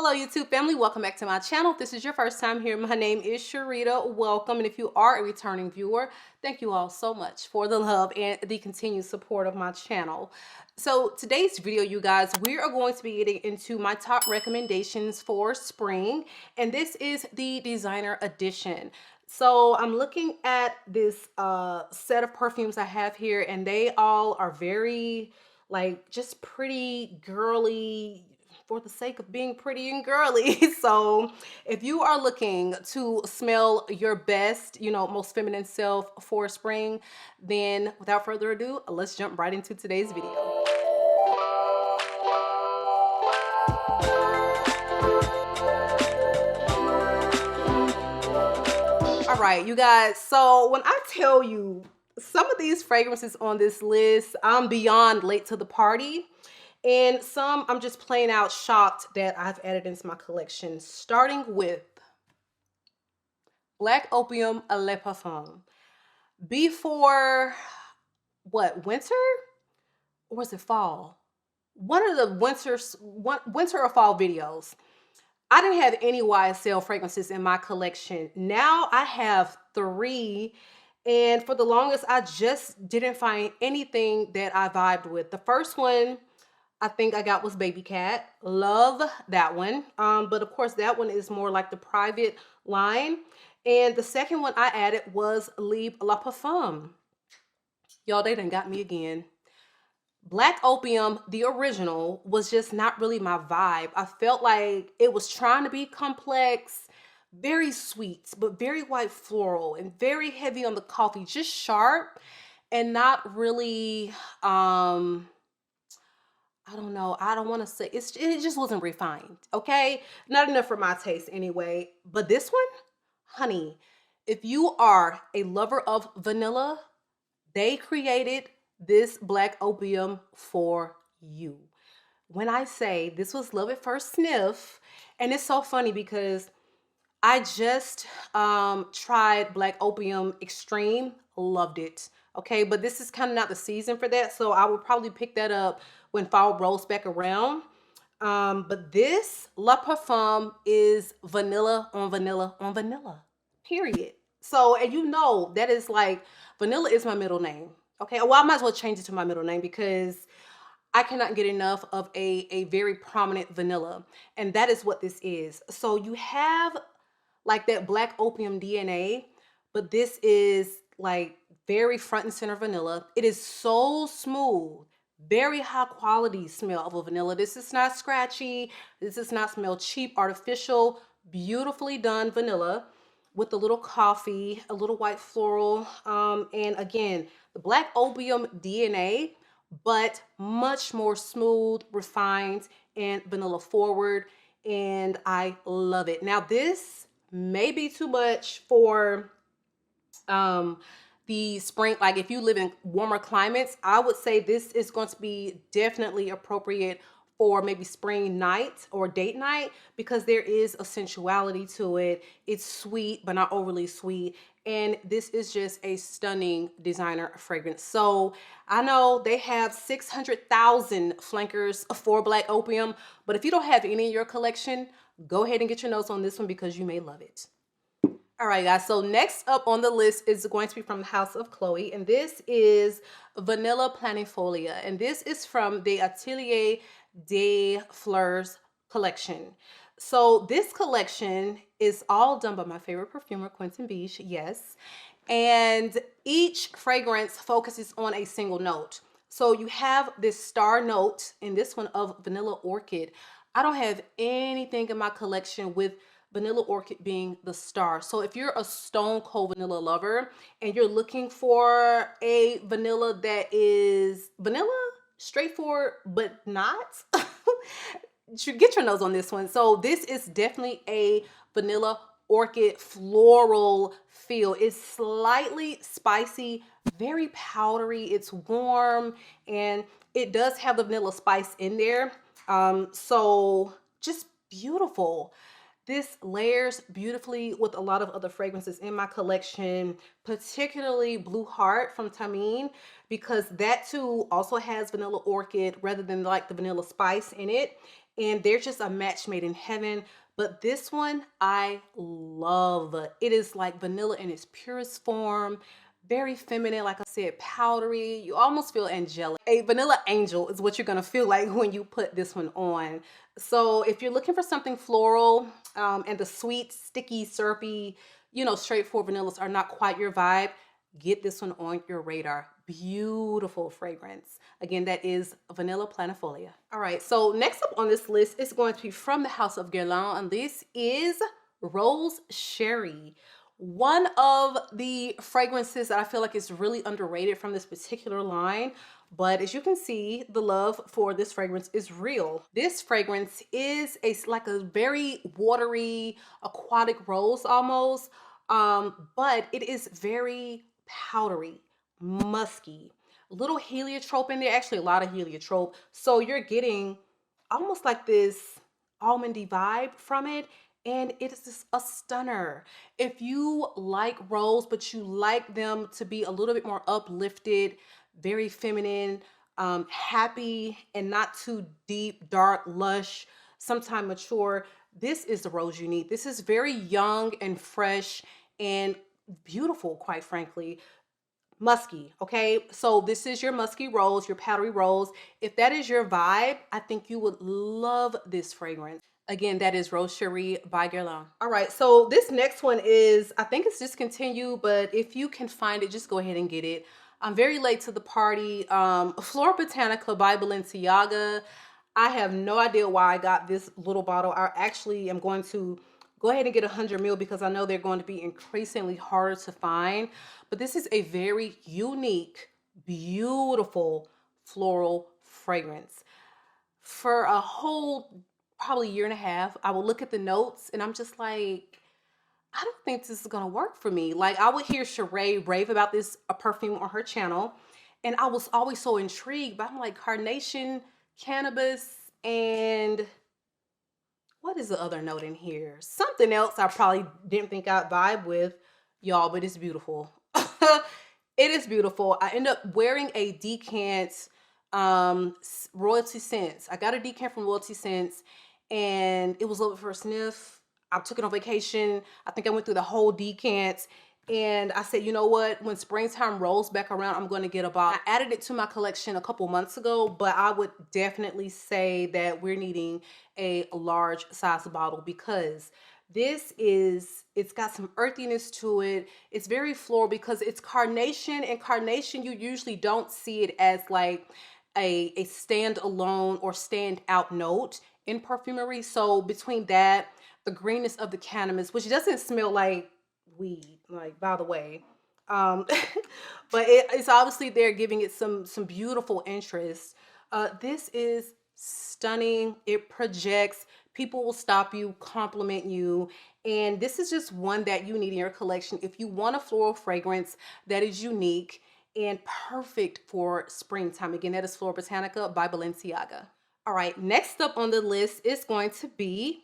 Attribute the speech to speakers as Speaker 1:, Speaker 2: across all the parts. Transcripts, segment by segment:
Speaker 1: Hello YouTube family, welcome back to my channel. If this is your first time here, my name is Sharida. Welcome, and if you are a returning viewer, thank you all so much for the love and the continued support of my channel. So today's video, you guys, we are going to be getting into my top recommendations for spring, and this is the designer edition. So I'm looking at this set of perfumes I have here, and they all are very just pretty girly for the sake of being pretty and girly. So if you are looking to smell your best, most feminine self for spring, then without further ado, let's jump right into today's video. All right, you guys, so when I tell you some of these fragrances on this list, I'm beyond late to the party. And some I'm just plain out shocked that I've added into my collection, starting with Black Opium Le Parfum. Before, winter? Or was it fall? One of the winter or fall videos, I didn't have any YSL fragrances in my collection. Now I have 3. And for the longest, I just didn't find anything that I vibed with. The first one I think I got was Baby Cat. Love that one. But of course, that one is more like the private line. And the second one I added was Libre La Parfum. Y'all, they done got me again. Black Opium, the original, was just not really my vibe. I felt like it was trying to be complex, very sweet, but very white floral and very heavy on the coffee, just sharp and not really, I don't know. I don't want to say it just wasn't refined. Okay. Not enough for my taste anyway. But this one, honey, if you are a lover of vanilla, they created this Black Opium for you. When I say this was love at first sniff, and it's so funny because I just tried Black Opium Extreme, loved it. Okay, but this is kind of not the season for that, so I would probably pick that up when fall rolls back around. But this La Parfum is vanilla on vanilla on vanilla, period. So, and that is like, vanilla is my middle name. Okay, well, I might as well change it to my middle name because I cannot get enough of a very prominent vanilla. And that is what this is. So you have like that Black Opium DNA, but this is like very front and center vanilla. It is so smooth, very high quality smell of a vanilla. This is not scratchy. This does not smell cheap, artificial, beautifully done vanilla with a little coffee, a little white floral. And again, the Black Opium DNA, but much more smooth, refined, and vanilla forward. And I love it. Now this may be too much for the spring. Like if you live in warmer climates, I would say this is going to be definitely appropriate for maybe spring night or date night, because there is a sensuality to it. It's sweet, but not overly sweet. And this is just a stunning designer fragrance. So I know they have 600,000 flankers for Black Opium, but if you don't have any in your collection, go ahead and get your notes on this one because you may love it. All right, guys, so next up on the list is going to be from the House of Chloe, and this is Vanilla Planifolia, and this is from the Atelier des Fleurs collection. So this collection is all done by my favorite perfumer, Quentin Beige, yes, and each fragrance focuses on a single note. So you have this star note in this one of Vanilla Orchid. I don't have anything in my collection with Vanilla Orchid being the star. So if you're a stone cold vanilla lover and you're looking for a vanilla that is vanilla, straightforward, but not, you get your nose on this one. So this is definitely a Vanilla Orchid floral feel. It's slightly spicy, very powdery. It's warm, and it does have the vanilla spice in there. So just beautiful. This layers beautifully with a lot of other fragrances in my collection, particularly Blue Heart from Tamine, because that too also has Vanilla Orchid rather than like the vanilla spice in it. and they're just a match made in heaven. But this one I love. It is like vanilla in its purest form, very feminine, like I said, powdery. You almost feel angelic. A vanilla angel is what you're gonna feel like when you put this one on. So if you're looking for something floral, and the sweet, sticky, syrupy, you know, straightforward vanillas are not quite your vibe, get this one on your radar. Beautiful fragrance. Again, that is Vanilla Planifolia. All right, so next up on this list is going to be from the House of Guerlain, and this is Rose Cherie. One of the fragrances that I feel like is really underrated from this particular line, but as you can see, the love for this fragrance is real. This fragrance is like a very watery, aquatic rose almost, but it is very powdery, musky, a little heliotrope in there, actually a lot of heliotrope. So you're getting almost like this almondy vibe from it, and it is just a stunner. If you like rose, but you like them to be a little bit more uplifted, very feminine, happy, and not too deep, dark, lush, sometime mature, this is the rose you need. This is very young and fresh and beautiful, quite frankly. Musky, okay? So this is your musky rose, your powdery rose. If that is your vibe, I think you would love this fragrance. Again, that is Rose Cherie by Guerlain. All right, so this next one is, I think it's discontinued, but if you can find it, just go ahead and get it. I'm very late to the party. FLORABOTANICA by Balenciaga. I have no idea why I got this little bottle. I actually am going to go ahead and get 100 ml because I know they're going to be increasingly harder to find. But this is a very unique, beautiful floral fragrance. For a whole probably year and a half, I will look at the notes and I'm just like, I don't think this is gonna work for me. Like, I would hear CHERIE rave about this perfume on her channel, and I was always so intrigued, but I'm like, carnation, cannabis, and what is the other note in here? Something else I probably didn't think I'd vibe with, y'all, but it's beautiful. It is beautiful. I end up wearing a decant Royalty Scents. I got a decant from Royalty Scents, and it was over for a sniff. I took it on vacation. I think I went through the whole decant, and I said, you know what? When springtime rolls back around, I'm going to get a bottle. I added it to my collection a couple months ago, but I would definitely say that we're needing a large size bottle because this is, it's got some earthiness to it. It's very floral because it's carnation, and carnation, you usually don't see it as like a standalone or standout note in perfumery. So between that, the greenness of the cannabis, which doesn't smell like weed, like, by the way, um but it's obviously they're giving it some beautiful interest. This is stunning. It projects. People will stop you, compliment you, and this is just one that you need in your collection if you want a floral fragrance that is unique and perfect for springtime. Again, that is FLORABOTANICA by Balenciaga. All right, next up on the list is going to be,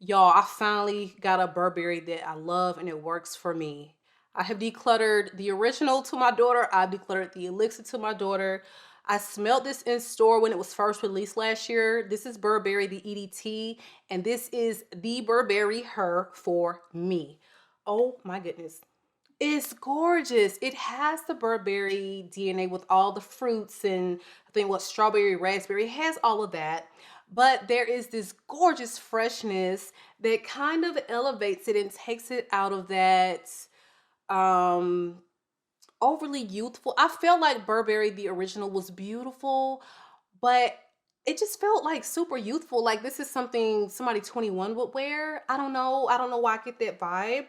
Speaker 1: y'all, I finally got a Burberry that I love and it works for me. I have decluttered the original to my daughter. I've decluttered the elixir to my daughter. I smelled this in store when it was first released last year. This is Burberry, the EDT, and this is the Burberry HER for me. Oh my goodness. It's gorgeous. It has the Burberry DNA with all the fruits and I think what, strawberry, raspberry, it has all of that. But there is this gorgeous freshness that kind of elevates it and takes it out of that um overly youthful. I felt like Burberry the original was beautiful, but it just felt like super youthful. Like this is something somebody 21 would wear. I don't know. I don't know why I get that vibe.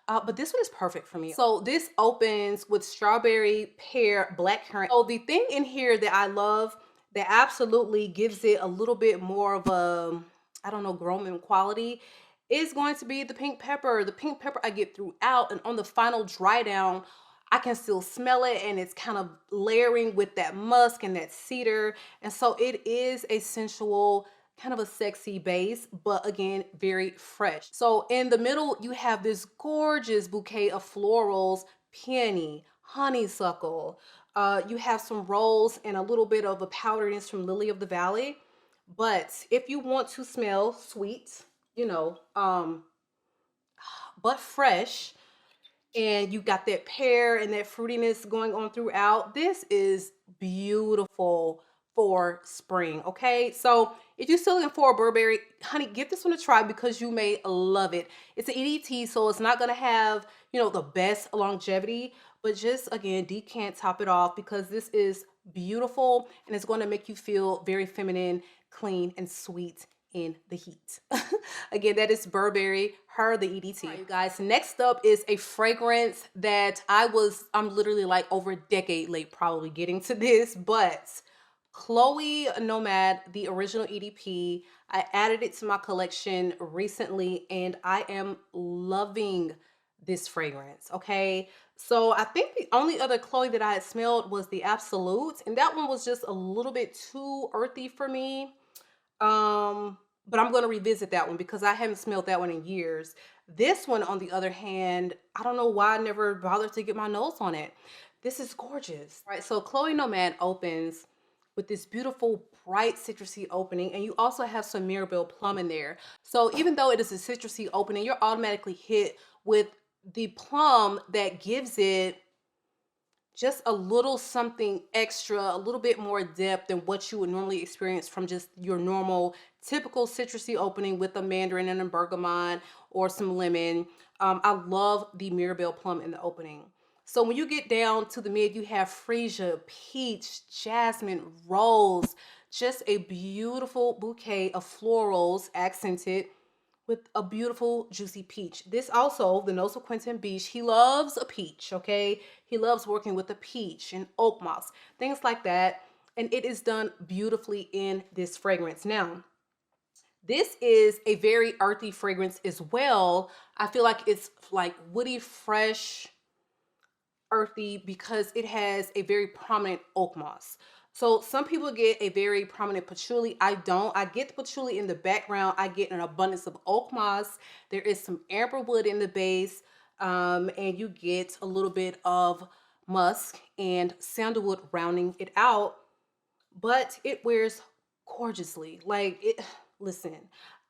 Speaker 1: But this one is perfect for me. So this opens with strawberry, pear, blackcurrant. So the thing in here that I love that absolutely gives it a little bit more of a, I don't know, Groman quality is going to be the pink pepper. The pink pepper I get throughout, and on the final dry down, I can still smell it, and it's kind of layering with that musk and that cedar. And so it is a sensual, kind of a sexy base, but again, very fresh. So in the middle, you have this gorgeous bouquet of florals, peony, honeysuckle. You have some rose and a little bit of a powderiness from Lily of the Valley. But if you want to smell sweet, you know, but fresh, and you got that pear and that fruitiness going on throughout, this is beautiful for spring. Okay, so if you're still looking for a Burberry, honey, give this one a try because you may love it. It's an EDT, so it's not gonna have, you know, the best longevity, but just again, decant, top it off, because this is beautiful and it's going to make you feel very feminine, clean, and sweet in the heat. Again, that is Burberry HER, the EDT. Right, you guys, next up is a fragrance that I'm literally like over a decade late probably getting to this, but Chloe Nomad, the original EDP. I added it to my collection recently and I am loving this fragrance. Okay, so I think the only other Chloe that I had smelled was the Absolute, and that one was just a little bit too earthy for me. But I'm going to revisit that one because I haven't smelled that one in years. This one, on the other hand, I don't know why I never bothered to get my nose on it. This is gorgeous. Right, so Chloe Nomad opens with this beautiful bright citrusy opening, and you also have some Mirabelle plum in there. So even though it is a citrusy opening, you're automatically hit with the plum that gives it just a little something extra, a little bit more depth than what you would normally experience from just your normal typical citrusy opening with a mandarin and a bergamot or some lemon. I love the Mirabelle plum in the opening. So when you get down to the mid, you have freesia, peach, jasmine, rose, just a beautiful bouquet of florals accented with a beautiful juicy peach. This also, the Nose of Quentin Beach, he loves a peach, okay? He loves working with a peach and oak moss, things like that. And it is done beautifully in this fragrance. Now, this is a very earthy fragrance as well. I feel like it's like woody, fresh, earthy because it has a very prominent oak moss. So some people get a very prominent patchouli. I don't. I get the patchouli in the background. I get an abundance of oak moss. There is some amberwood in the base, and you get a little bit of musk and sandalwood rounding it out. But it wears gorgeously. Like it. Listen,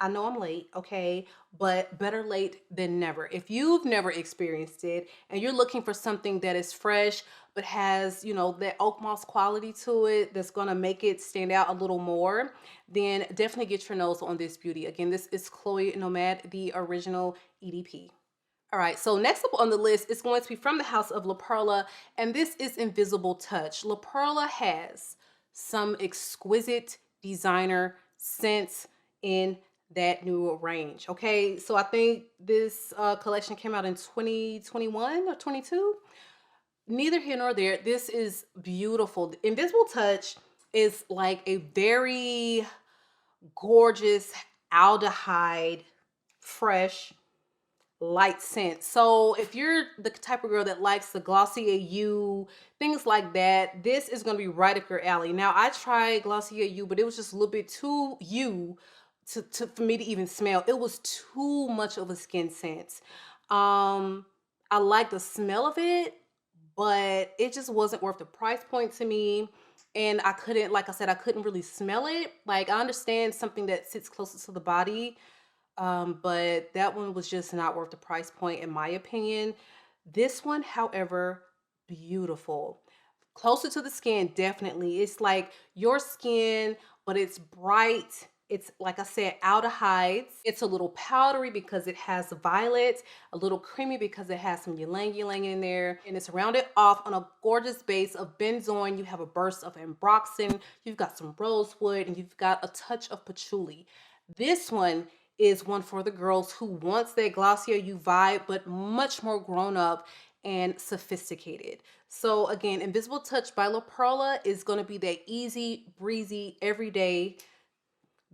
Speaker 1: I know I'm late, okay, but better late than never. If you've never experienced it and you're looking for something that is fresh but has, you know, that oak moss quality to it that's going to make it stand out a little more, then definitely get your nose on this beauty. Again, this is Chloe Nomad, the original EDP. All right, so next up on the list is going to be from the house of La Perla, and this is Invisible Touch. La Perla has some exquisite designer scents in that new range. Okay, so I think this collection came out in 2021 or 22. Neither here nor there. This is beautiful. The Invisible Touch is like a very gorgeous aldehyde, fresh, light scent. So if you're the type of girl that likes the Glossier You, things like that, this is going to be right up your alley. Now, I tried Glossier You, but it was just a little bit too you for me to even smell. It was too much of a skin scent. I like the smell of it, but it just wasn't worth the price point to me. And I couldn't, like I said, I couldn't really smell it. Like, I understand something that sits closer to the body, but that one was just not worth the price point in my opinion. This one, however, beautiful. Closer to the skin, definitely. It's like your skin, but it's bright. It's, like I said, aldehydes. It's a little powdery because it has violet, a little creamy because it has some ylang ylang in there, and it's rounded off on a gorgeous base of benzoin. You have a burst of ambroxan, you've got some rosewood, and you've got a touch of patchouli. This one is one for the girls who wants that Glossier You vibe, but much more grown up and sophisticated. So again, Invisible Touch by La Perla is going to be that easy, breezy, everyday,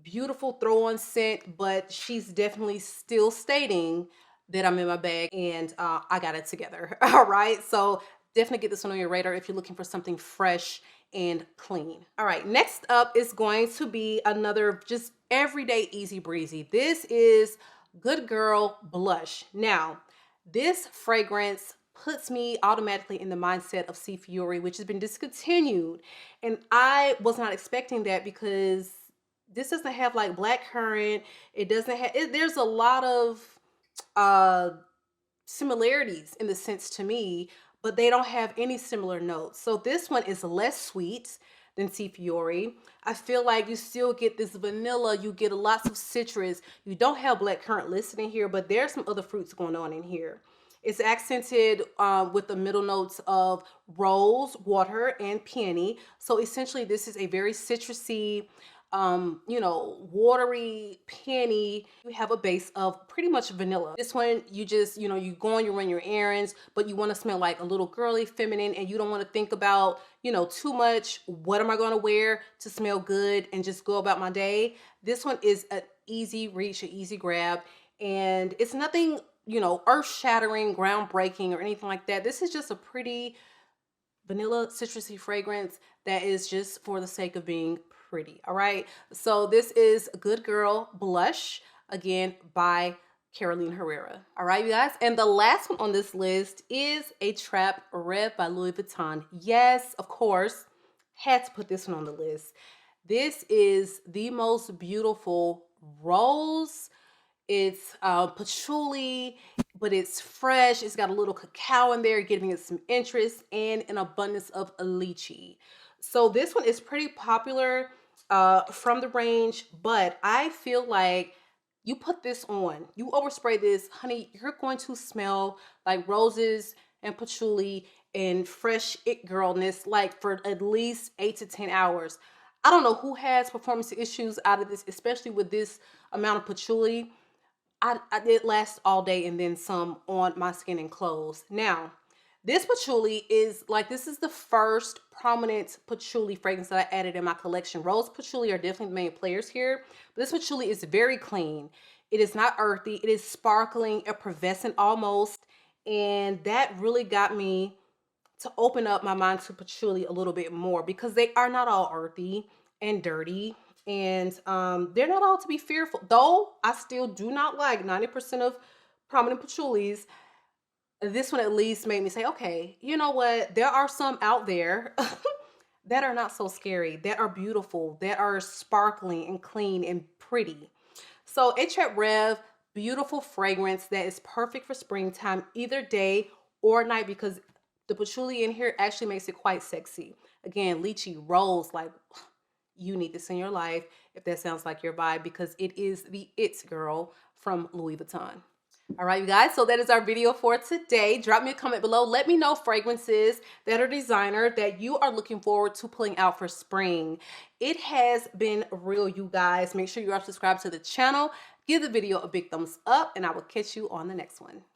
Speaker 1: beautiful throw-on scent, but she's definitely still stating that I'm in my bag and I got it together. All right, so definitely get this one on your radar if you're looking for something fresh and clean. All right, next up is going to be another just everyday easy breezy. This is Good Girl Blush. Now, this fragrance puts me automatically in the mindset of Sea Fury, which has been discontinued. And I was not expecting that because this doesn't have like black currant. It doesn't have, there's a lot of uh similarities in the sense to me, but they don't have any similar notes. So this one is less sweet than Sea Fiore. I feel like you still get this vanilla, you get lots of citrus. You don't have black currant listed in here, but there's some other fruits going on in here. It's accented with the middle notes of rose, water, and peony. So essentially this is a very citrusy, you know, watery, peony. You have a base of pretty much vanilla. This one, you just, you know, you go on, you run your errands, but you want to smell like a little girly, feminine, and you don't want to think about, you know, too much. What am I going to wear to smell good and just go about my day? This one is an easy reach, an easy grab, and it's nothing, you know, earth-shattering, groundbreaking, or anything like that. This is just a pretty vanilla citrusy fragrance that is just for the sake of being pretty. All right, so this is Good Girl Blush, again by Carolina Herrera. All right, you guys, and the last one on this list is ATTRAPE REVE by Louis Vuitton. Yes, of course, had to put this one on the list. This is the most beautiful rose. It's patchouli, but it's fresh. It's got a little cacao in there, giving it some interest, and an abundance of lychee. So this one is pretty popular from the range, but I feel like you put this on, you overspray this, honey, you're going to smell like roses and patchouli and fresh it girlness like for at least 8 to 10 hours. I don't know who has performance issues out of this, especially with this amount of patchouli. I did last all day and then some on my skin and clothes. Now, this patchouli is like, this is the first prominent patchouli fragrance that I added in my collection. Rose patchouli are definitely the main players here, but this patchouli is very clean. It is not earthy. It is sparkling, effervescent almost, and that really got me to open up my mind to patchouli a little bit more, because they are not all earthy and dirty, and they're not all to be fearful. Though I still do not like 90% of prominent patchoulis, this one at least made me say, okay, you know what? There are some out there that are not so scary, that are beautiful, that are sparkling and clean and pretty. So ATTRAPE REVE, beautiful fragrance that is perfect for springtime, either day or night, because the patchouli in here actually makes it quite sexy. Again, lychee, rose, like you need this in your life if that sounds like your vibe, because it is the It's Girl from Louis Vuitton. All right, you guys, so that is our video for today. Drop me a comment below. Let me know fragrances that are designer that you are looking forward to pulling out for spring. It has been real, you guys. Make sure you are subscribed to the channel. Give the video a big thumbs up, and I will catch you on the next one.